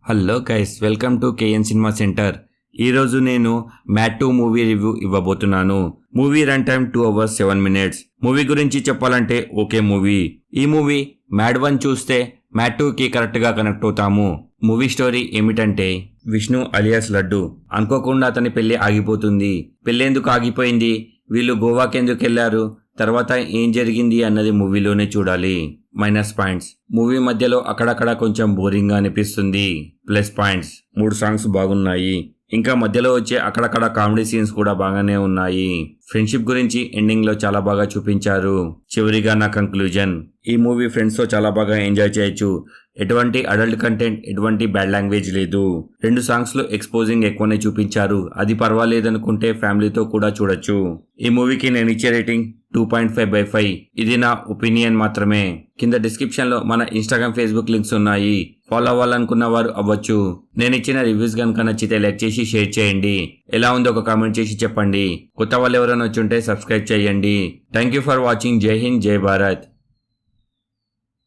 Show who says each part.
Speaker 1: Hello guys, welcome to KN cinema centre. ఈరోజు నేను mat 2 movie review ఇవ్వబోతున్నాను. Movie run time 2 hours 7 minutes. Movie గురించి చెప్పాలంటే okay movie. ఈ మూవీ మ్యాడ్ 1 చూస్తే మ్యాట్ 2కి కరెక్ట్గా కనెక్ట్ అవుతాము. మూవీ స్టోరీ ఏమిటంటే, విష్ణు అలియాస్ లడ్డు అనుకోకుండా అతని పెళ్లి ఆగిపోతుంది. పెళ్ళెందుకు ఆగిపోయింది, వీళ్ళు గోవాకి ఎందుకు వెళ్లారు, తర్వాత ఏం జరిగింది అన్నది మూవీలోనే చూడాలి. మైనస్ పాయింట్స్, మూవీ మధ్యలో అక్కడక్కడ కొంచెం బోరింగ్ గా అనిపిస్తుంది. ప్లస్ పాయింట్స్, 3 సాంగ్స్ బాగున్నాయి. ఇంకా మధ్యలో వచ్చే అక్కడక్కడ కామెడీ సీన్స్ కూడా బాగానే ఉన్నాయి. ఫ్రెండ్షిప్ గురించి ఎండింగ్ లో చాలా బాగా చూపించారు. చివరిగా నా కంక్లూజన్, ఈ మూవీ ఫ్రెండ్స్ తో చాలా బాగా ఎంజాయ్ చేయొచ్చు. ఎటువంటి అడల్ట్ కంటెంట్, ఎటువంటి బ్యాడ్ లాంగ్వేజ్ లేదు. 2 సాంగ్స్ లో ఎక్స్పోజింగ్ ఎక్కువనే చూపించారు. అది పర్వాలేదనుకుంటే ఫ్యామిలీతో కూడా చూడొచ్చు. ఈ మూవీకి నేను ఇచ్చే రేటింగ్ 2.5/5. ఇది నా ఒపీనియన్ మాత్రమే. కింద డిస్క్రిప్షన్ లో మన ఇన్స్టాగ్రామ్, ఫేస్బుక్ లింక్స్ ఉన్నాయి. ఫాలో అవ్వాలనుకున్న వారు అవ్వచ్చు. నేను ఇచ్చిన రివ్యూస్ కనుక నచ్చితే లైక్ చేసి షేర్ చేయండి. ఎలా ఉందో ఒక కామెంట్ చేసి చెప్పండి. కొత్త వాళ్ళు ఎవరైనా వచ్చి ఉంటే సబ్స్క్రైబ్ చేయండి. Thank you for watching. జై హింద్, జై భారత్.